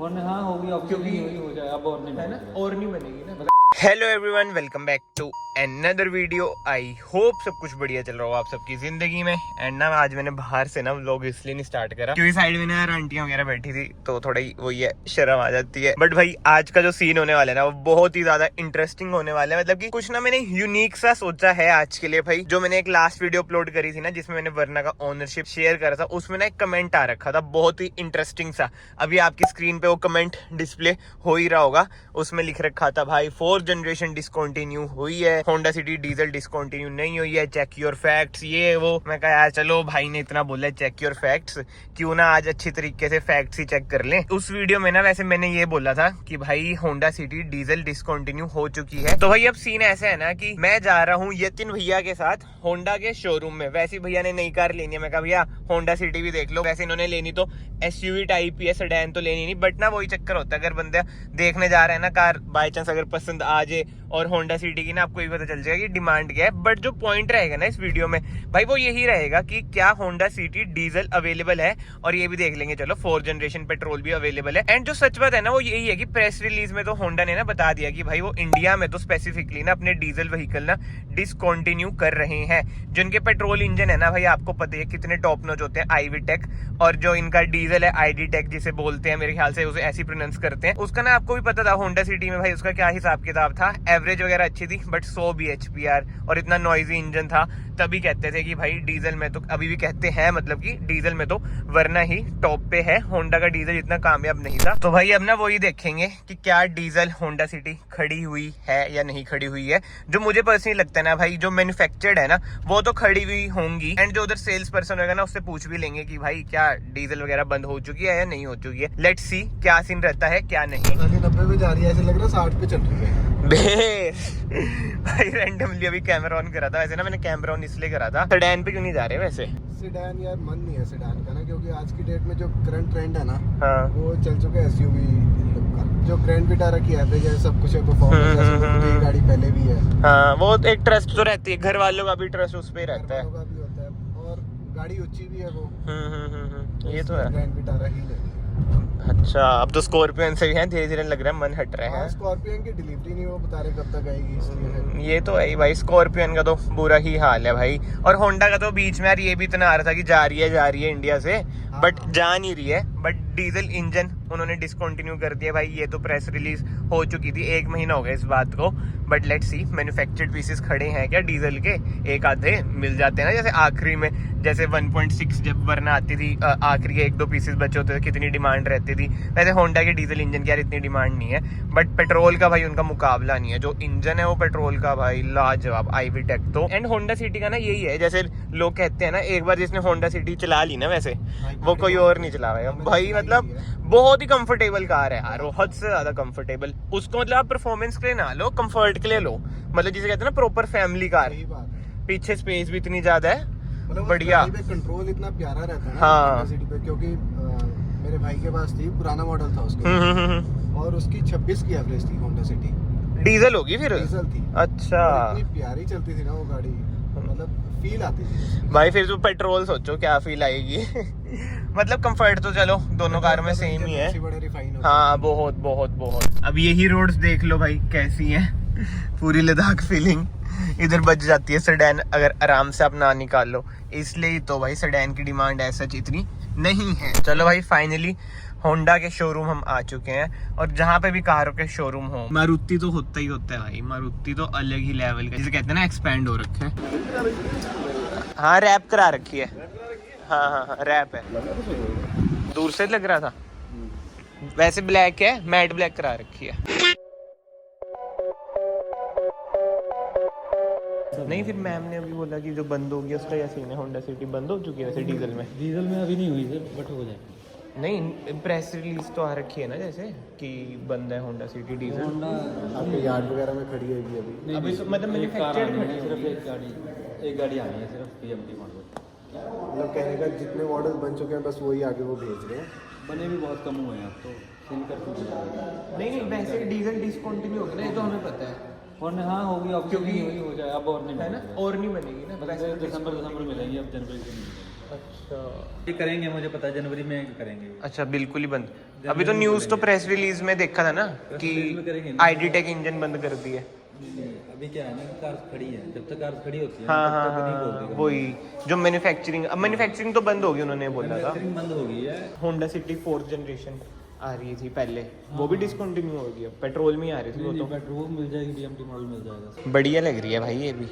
और हाँ होगी अब, क्योंकि हो जाए अब और नहीं है ना, और नहीं बनेगी ना। Hello everyone, welcome back to another video. I hope सब कुछ बढ़िया चल रहा हो आप सबकी जिंदगी में। एंड ना आज मैंने बाहर से ना व्लॉग इसलिए नहीं स्टार्ट करा क्योंकि साइड में ना यार आंटियां वगैरह बैठी थी तो थोड़ा ही वही है, शर्म आ जाती है। बट भाई आज का जो सीन होने वाला है ना वो बहुत ही ज्यादा इंटरेस्टिंग होने वाला है। मतलब कि कुछ ना मैंने यूनिक सा सोचा है आज के लिए भाई। जो मैंने एक लास्ट वीडियो अपलोड करी थी ना जिसमें मैंने वरना का ओनरशिप शेयर करा था, उसमें ना एक कमेंट आ रखा था बहुत ही इंटरेस्टिंग सा। अभी आपकी स्क्रीन पे वो कमेंट डिस्प्ले हो ही रहा होगा। उसमें लिख रखा था भाई 4th जनरेशन डिसकंटिन्यू हुई है, होंडा सिटी डीजल डिसकंटिन्यू नहीं हुई है, चेक योर फैक्ट्स। ये वो मैं कहा यार चलो भाई ने इतना बोला है चेक योर फैक्ट्स, क्यों ना आज अच्छी तरीके से फैक्ट्स ही चेक कर लें। उस वीडियो में ना वैसे मैंने ये बोला था कि भाई होंडा सिटी डीजल डिसकंटिन्यू हो चुकी है। तो भाई अब सीन ऐसा है ना कि मैं जा रहा हूँ यतिन भैया के साथ होंडा के शोरूम में। वैसे भैया ने नई कार लेनी है, मैं कहा भैया होंडा सिटी भी देख लो। वैसे इन्होंने लेनी तो SUV टाइप ही है, सेडान तो लेनी नहीं। बट ना वही चक्कर होता है, अगर बंदा देखने जा रहा है ना कार, बाई चांस अगर पसंद आ जाए और होंडा सिटी की ना आपको ये पता चल जाएगा कि डिमांड क्या है। बट जो पॉइंट रहेगा ना इस वीडियो में भाई वो यही रहेगा कि क्या होंडा सिटी डीजल अवेलेबल है, और ये भी देख लेंगे चलो 4th जनरेशन पेट्रोल भी अवेलेबल है। एंड जो सच बात है ना वो यही है कि प्रेस रिलीज में तो होंडा ने ना बता दिया कि भाई वो इंडिया में तो स्पेसिफिकली ना अपने डीजल व्हीकल ना डिसकंटिन्यू कर रहे हैं। जिनके पेट्रोल इंजन है ना भाई आपको पता है कितने टॉप नॉच होते हैं, IV टेक, और जो इनका डीजल है ID टेक जिसे बोलते हैं, मेरे ख्याल से उसे ऐसी प्रोनाउंस करते हैं। उसका ना आपको भी पता था होंडा सिटी में भाई उसका क्या हिसाब किताब था। एवरेज वगैरह अच्छी थी बट 100 bhp और इतना नॉइजी इंजन था। तभी कहते थे कि भाई डीजल में तो, अभी भी कहते हैं मतलब कि डीजल में तो वरना ही टॉप पे है, होंडा का डीजल इतना कामयाब नहीं था। तो भाई अब ना वही देखेंगे कि क्या डीजल होंडा सिटी खड़ी हुई है या नहीं खड़ी हुई है। जो मुझे पर्सनली लगता है ना भाई जो मैन्युफैक्चर्ड है ना वो तो खड़ी हुई होंगी। एंड जो उधर सेल्स पर्सन होगा ना उससे पूछ भी लेंगे कि भाई क्या डीजल वगैरह बंद हो चुकी है या नहीं हो चुकी है। लेट्स सी क्या सीन रहता है क्या नहीं। 90 पे जा रही है, ऐसे लग रहा है 60 पे चल रही है भाई रैंडमली अभी कैमरा ऑन करा था। वैसे ना मैंने कैमरा ऑन इसलिए करा था। सेडान पे क्यों नहीं जा रहे वैसे? सेडान यार मन नहीं है सेडान का ना, क्योंकि आज की डेट में जो करंट ट्रेंड है ना हाँ वो चल चुका है SUV लुक का। जो ग्रैंड विटारा की एवरेज है, सब कुछ है, परफॉर्मेंस है, गाड़ी पहले भी है। हाँ वो एक ट्रस्ट तो रहती है, घर वालों का भी ट्रस्ट उस पे रहता है। घर वालों का भी होता है और गाड़ी ऊंची भी है वो। ये तो है। ग्रैंड विटारा ही नहीं। अच्छा अब तो स्कॉर्पियन से भी है, धीरे धीरे लग रहा है मन हट रहा है। स्कॉर्पियन की डिलीवरी नहीं, वो बता रहे कब तक आएगी, इसलिए ये तो है ही भाई, स्कॉर्पियन का तो बुरा ही हाल है भाई। और होंडा का तो बीच में यार ये भी इतना आ रहा था कि जा रही है इंडिया से, बट जा नहीं रही है। बट डीजल इंजन उन्होंने डिसकंटिन्यू कर दिया भाई। ये तो प्रेस रिलीज हो चुकी थी, 1 महीना हो गया इस बात को। But let's see manufactured pieces खड़े हैं क्या डीजल के, एक आधे मिल जाते हैं ना। जैसे आखिरी में जैसे 1.6 जब वरना आती थी, आखिरी के 1-2 पीसेस बचे होते थे, कितनी डिमांड रहती थी। वैसे होंडा के डीजल इंजन की यार इतनी डिमांड नहीं है, बट पेट्रोल का भाई उनका मुकाबला नहीं है। जो इंजन है वो पेट्रोल का भाई लाजवाब, IV टेक तो। एंड होंडा सिटी का ना यही है, जैसे लोग कहते हैं ना एक बार जिसने होंडा सिटी चला ली ना वैसे वो कोई और नहीं चला भाई। मतलब बहुत ही कंफर्टेबल कार है यार, वो हद से ज्यादा कंफर्टेबल। उसको मतलब आप परफॉर्मेंस के लिए ना लो, कंफर्ट के लिए लो। मतलब जिसे कहते हैं ना प्रॉपर फैमिली कार। पीछे स्पेस भी इतनी ज्यादा है, मतलब बढ़िया। कंट्रोल इतना प्यारा रहता है ना हाँ सिटी पे, क्योंकि मेरे भाई के पास थी, पुराना मॉडल था उसके और उसकी 26 की एवरेज थी होंडा सिटी। डीजल होगी फिर? डीजल थी। अच्छा इतनी प्यारी चलती थी ना वो गाड़ी, मतलब फील आती थी भाई। फिर तो पेट्रोल सोचो क्या फील आएगी मतलब कंफर्ट तो चलो दोनों कारों में सेम ही है। हाँ बहुत बहुत बहुत। अब यही रोड्स देख लो भाई कैसी हैं, पूरी लद्दाख फीलिंग इधर बच जाती है सेडान अगर आराम से आप ना निकाल लो। इसलिए तो भाई सेडान की डिमांड ऐसा इतनी नहीं है। चलो भाई फाइनली होंडा के शोरूम हम आ चुके हैं, और जहाँ पे भी कारों के शोरूम हो, मारुति तो होता ही होता है भाई। मारुति तो अलग ही लेवल का, जिसे कहते हैं ना एक्सपैंड हो रखे है। हाँ रैप करा रखी है। हाँ रैप है, दूर से लग रहा था। वैसे ब्लैक है, मैट ब्लैक करा रखी है। नहीं फिर मैम ने अभी बोला कि जो बंद हो गया उसका या सीन है, होंडा सिटी बंद हो चुकी है वैसे डीजल में। डीजल में अभी नहीं हुई सर, बट हो जाएगी। नहीं प्रेस रिलीज तो आ रखी है ना जैसे कि बंद है होंडा सिटी डीजल। होंडा आपके यार्ड वगैरह में खड़ी है अभी। अभी तो मतलब मैन्युफैक्चर्ड खड़ी है, सिर्फ एक गाड़ी आनी है सिर्फ PMT मॉडल। मतलब कहने का जितने मॉडल बन चुके हैं बस वही आगे वो भेज रहे हैं। बने भी बहुत कम हुए हैं अब तो, सील कर कुछ नहीं वैसे डीजल डिसकंटिन्यू होगी ना, ये तो हमें पता है। और हाँ होगी अब, क्योंकि हो जाए अब और नहीं है ना, और नहीं बनेगी ना। दिसंबर मिलेंगी अब, जनवरी से नहीं। अच्छा ये करेंगे, मुझे पता है जनवरी में करेंगे। अच्छा बिल्कुल ही बंद। अभी तो न्यूज तो प्रेस रिलीज में देखा था ना कि release में करेंगे ना। आईडी टेक इंजन बंद कर दिए। अभी क्या है ना, कार खड़ी है, जब तक कार खड़ी होती है हाँ तब हाँ तक नहीं हाँ बोलते। वही जो मैन्युफैक्चरिंग, अब मैन्युफैक्चरिंग तो बंद होगी उन्होंने बोला था। मैन्युफैक्चरिंग बंद हो गई है। होंडा सिटी 4th जनरेशन आ रही थी पहले, वो भी डिसकंटिन्यू हो गई, अब पेट्रोल में ही आ रही थी वो तो। पेट्रोल मिल जाएगी, बीएमटी मॉडल मिल जाएगा। बढ़िया लग रही है भाई ये भी।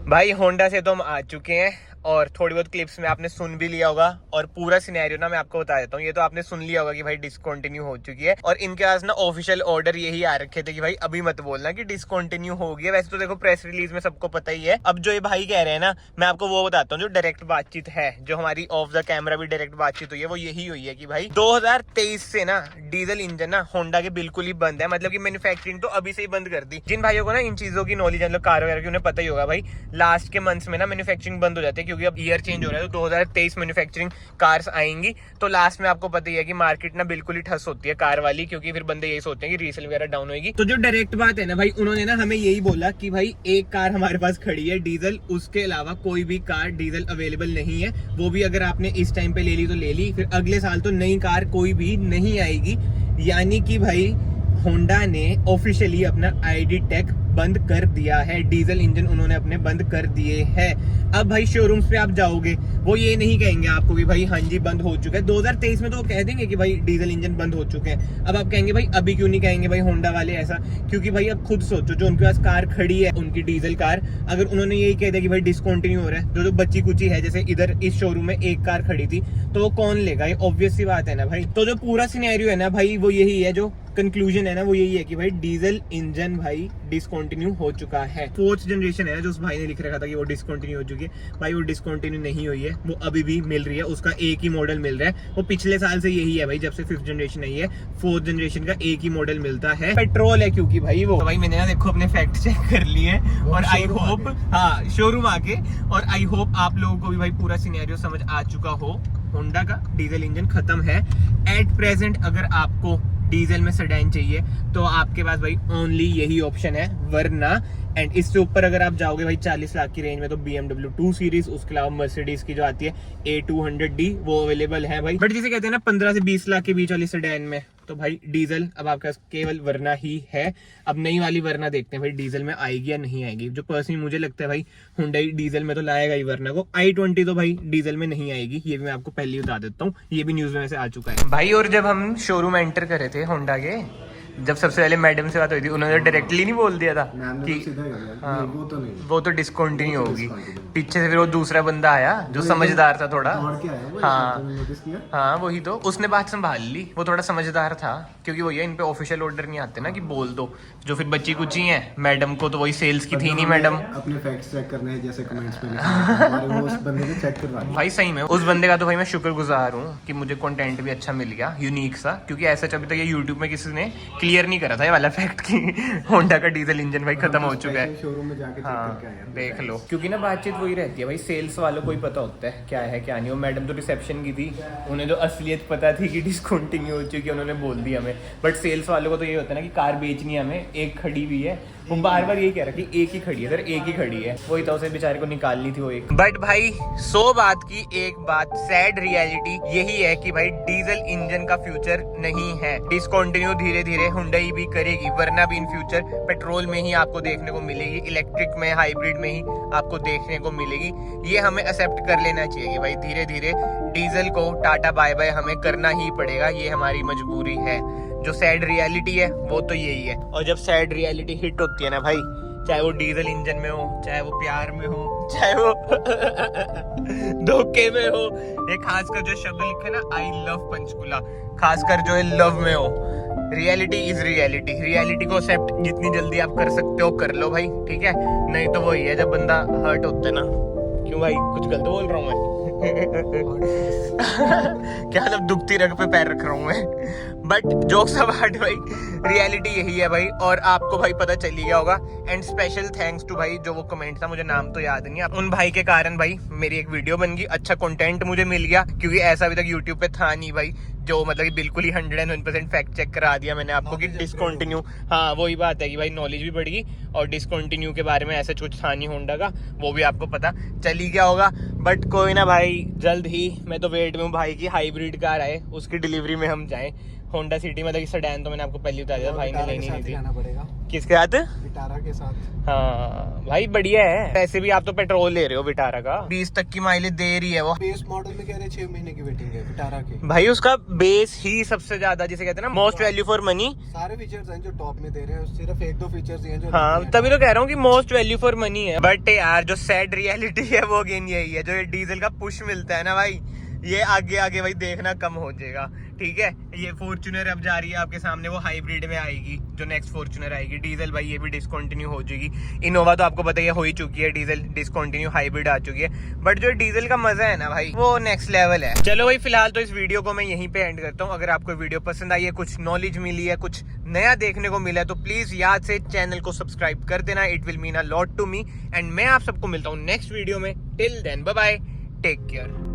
भाई होंडा से तो हम आ चुके हैं और थोड़ी बहुत क्लिप्स में आपने सुन भी लिया होगा और पूरा सिनेरियो ना मैं आपको बता देता हूँ। ये तो आपने सुन लिया होगा कि भाई डिसकंटिन्यू हो चुकी है और इनके पास ना ऑफिशियल ऑर्डर यही आ रखे थे कि भाई अभी मत बोलना कि डिसकंटिन्यू हो गई है। वैसे तो देखो प्रेस रिलीज में सबको पता ही है। अब जो ये भाई कह रहे हैं ना, मैं आपको वो बताता हूँ जो डायरेक्ट बातचीत है, जो हमारी ऑफ द कैमरा भी डायरेक्ट बातचीत हुई है, वो यही हुई है कि भाई 2023 से ना डीजल इंजन ना होंडा के बिल्कुल ही बंद है। मतलब कि मैन्युफैक्चरिंग तो अभी से ही बंद कर दी। जिन भाइयों को ना इन चीजों की नॉलेज है, कार वगैरह की, उन्हें पता ही होगा भाई लास्ट के मंथ्स में ना मैन्युफैक्चरिंग बंद हो जाती है क्योंकि अब ईयर चेंज हो रहा है। तो 2023 मैन्युफैक्चरिंग कार्स आएंगी तो लास्ट में आपको पता ही है कि मार्केट ना बिल्कुल ही ठस होती है कार वाली, क्योंकि फिर बंदे यही सोचते हैं कि रीसेल वगैरह डाउन होगी। तो जो डायरेक्ट बात है ना भाई, उन्होंने ना हमें यही बोला कि भाई एक कार हमारे पास खड़ी है डीजल, उसके अलावा कोई भी कार डीजल अवेलेबल नहीं है। वो भी अगर आपने इस टाइम पे ले ली तो ले ली, फिर अगले साल तो नई कार कोई भी नहीं आएगी। यानी कि भाई होंडा ने ऑफिशियली अपना आईडी टेक बंद कर दिया है, डीजल इंजन उन्होंने अपने बंद कर दिए हैं। अब भाई शोरूम्स पे आप जाओगे, वो ये नहीं कहेंगे आपको कि भाई हाँ जी बंद हो चुका है। 2023 में तो वो कह देंगे कि भाई डीजल इंजन बंद हो चुके हैं। अब आप कहेंगे भाई अभी क्यों नहीं कहेंगे भाई होंडा वाले ऐसा, क्योंकि भाई अब खुद सोचो जो उनके पास कार खड़ी है, उनकी डीजल कार, अगर उन्होंने यही कह दिया कि भाई डिसकंटिन्यू हो रहा है, जो बच्ची कुची है, जैसे इधर इस शोरूम में एक कार खड़ी थी, तो वो कौन लेगा? ये ऑब्वियस सी बात है ना भाई। तो जो पूरा सिनेरियो है ना भाई, वो यही है, जो कंक्लूजन है ना वो यही है कि भाई डीजल इंजन भाई डिसकंटिन्यू हो चुका है। 4th जनरेशन है जो उस भाई ने लिख रखा था कि वो डिसकंटिन्यू हो चुकी है, भाई वो डिसकंटिन्यू नहीं हुई है, वो अभी भी मिल रही है। उसका एक ही मॉडल मिल रहा है, वो पिछले साल से यही है भाई, जब से 5th जनरेशन आई है 4th जनरेशन का एक ही मॉडल मिलता है। पेट्रोल है क्योंकि भाई वो, तो भाई मैंने ना देखो अपने फैक्ट चेक कर लिए और आई होप, हाँ शोरूम आके, और आई होप आप लोगों को भी भाई पूरा सिनेरियो समझ आ चुका हो। होंडा का डीजल इंजन खत्म है एट प्रेजेंट। अगर आपको डीजल में सेडान चाहिए तो आपके पास भाई ओनली यही ऑप्शन है, वरना एंड इससे ऊपर अगर आप जाओगे भाई 40 लाख की रेंज में तो BMW 2 सीरीज, उसके अलावा मर्सिडीज की जो आती है A200D वो अवेलेबल है भाई। बट जिसे कहते हैं ना 15 से 20 लाख के बीच वाली सेडान में तो भाई डीजल अब आपके पास केवल वरना ही है। अब नई वाली वरना देखते हैं भाई डीजल में आएगी या नहीं आएगी। जो पर्सनली मुझे लगता है भाई हुंडई डीजल में तो लाएगा ही वरना को। i20 तो भाई डीजल में नहीं आएगी, ये भी मैं आपको पहले ही बता देता हूँ, ये भी न्यूज में से आ चुका है भाई। और जब हम शोरूम एंटर करे थे होंडा के, जब सबसे पहले मैडम से बात हुई थी, उन्होंने डायरेक्टली नहीं बोल दिया था कि हाँ वो तो डिसकंटिन्यू होगी। पीछे से फिर वो दूसरा बंदा आया जो समझदार था थोड़ा, हाँ वही तो, उसने बात संभाल ली। वो थोड़ा समझदार था क्योंकि वही है, इन पे ऑफिशियल ऑर्डर नहीं आते ना कि बोल दो। जो फिर बच्ची कुची है मैडम को तो वही सेल्स की थी नहीं मैडम, अपने फैक्ट्स चेक करने हैं जैसे कमेंट्स में लिखा, उस बंदे ने चेक करवा दिया भाई। सही में उस बंदे का तो भाई मैं शुक्रगुजार हूँ कि मुझे कंटेंट भी अच्छा मिल गया यूनिक सा, क्योंकि ऐसा अभी तक ये यूट्यूब में किसी ने क्लियर नहीं करा था ये वाला फैक्ट कि होंडा का डीजल इंजन भाई खत्म हो चुका है। शोरूम में जाके चेक करके आए हाँ देख लो, क्योंकि ना बातचीत वही रहती है भाई, सेल्स वालों को ही पता होता है क्या है क्या नहीं। वो मैडम तो रिसेप्शन की थी, उन्हें तो असलियत पता थी कि डिसकंटिन्यू हो चुकी है, उन्होंने बोल दिया हमें। बट सेल्स वालों को तो ये होता है ना कि कार बेचनी है हमें, एक खड़ी भी है, वो बार बार यही कह रहा कि एक ही खड़ी है सर, एक ही खड़ी है, वही तो उसे बेचारे को निकालनी थी वो एक। बट भाई 100 बात की एक बात, सैड रियलिटी यही है कि भाई डीजल इंजन का फ्यूचर नहीं है। डिसकंटिन्यू धीरे धीरे हुंडई भी करेगी, वरना भी इन फ्यूचर पेट्रोल में ही आपको देखने को मिलेगी, इलेक्ट्रिक में, हाइब्रिड में ही आपको देखने को मिलेगी। ये हमें एक्सेप्ट कर लेना चाहिए कि भाई धीरे धीरे डीजल को टाटा बाय बाय हमें करना ही पड़ेगा, ये हमारी मजबूरी है। जो सैड रियलिटी है वो तो यही है। और जब सैड रियलिटी हिट होती है ना भाई, चाहे वो डीजल इंजन में हो, चाहे वो प्यार में हो, चाहे वो धोखे में हो, ये खासकर जो शब्द लिखे ना आई लव पंचकुला, खासकर जो है लव में हो, रियलिटी इज रियलिटी। रियलिटी को एक्सेप्ट जितनी जल्दी आप कर सकते हो कर लो भाई, ठीक है। नहीं तो वही है जब बंदा हर्ट होता है ना, क्यों भाई कुछ गलत बोल रहा हूँ मैं क्या मतलब दुखती रग पे पैर रख रहा हूँ मैं। बट जोक्स अपार्ट भाई रियलिटी यही है भाई, और आपको भाई पता चल ही गया होगा। एंड स्पेशल थैंक्स टू भाई जो वो कमेंट था, मुझे नाम तो याद नहीं है, उन भाई के कारण भाई मेरी एक वीडियो बन गई, अच्छा कंटेंट मुझे मिल गया, क्योंकि ऐसा अभी तक यूट्यूब पे था नहीं भाई, जो मतलब कि बिल्कुल ही 101% फैक्ट चेक करा दिया मैंने आपको कि डिसकंटिन्यू, हाँ वही बात है कि भाई नॉलेज भी बढ़ गई और डिसकंटिन्यू के बारे में ऐसा कुछ था नहीं होंडा का, वो भी आपको पता चल ही गया होगा। बट कोई ना भाई, जल्द ही मैं तो वेट में हूँ भाई की हाइब्रिड कार आए, उसकी डिलीवरी में हम जाएं। होंडा सिटी मतलब सेडान तो मैंने आपको पहले बता दिया, भाई ने लेनी नहीं थी। जाना पड़ेगा किसके साथ? विटारा के साथ। हाँ भाई बढ़िया है, वैसे भी आप तो पेट्रोल ले रहे हो विटारा का, 20 तक की माइलेज दे रही है वो। बेस मॉडल में कह रहे 6 महीने की वेटिंग है विटारा की। भाई उसका बेस ही सबसे ज्यादा, जिसे कहते हैं ना मोस्ट वैल्यू फॉर मनी। सारे फीचर्स हैं जो टॉप में दे रहे हैं, सिर्फ 1-2 फीचर्स हैं जो हाँ नहीं हैं। तभी तो कह रहा हूँ कि मोस्ट वैल्यू फॉर मनी है। बट यार जो सैड रियलिटी है वो अगेन यही है, जो ये डीजल का पुश मिलता है ना भाई, ये आगे आगे भाई देखना कम हो जाएगा। ठीक है, ये फॉर्च्यूनर अब जा रही है आपके सामने, वो हाइब्रिड में आएगी जो नेक्स्ट फॉर्च्यूनर आएगी डीजल, भाई ये भी डिसकंटिन्यू हो जाएगी। इनोवा तो आपको पता ही हो ही चुकी है डीजल डिसकंटिन्यू, हाइब्रिड आ चुकी है। बट जो डीजल का मजा है ना भाई वो नेक्स्ट लेवल है। चलो भाई फिलहाल तो इस वीडियो को मैं यहीं पे एंड करता हूँ। अगर आपको वीडियो पसंद आई है, कुछ नॉलेज मिली है, कुछ नया देखने को मिला है, तो प्लीज याद से चैनल को सब्सक्राइब कर देना, it will mean a lot to me. And मैं आप सबको मिलता हूँ नेक्स्ट वीडियो में। Till then bye bye, take care.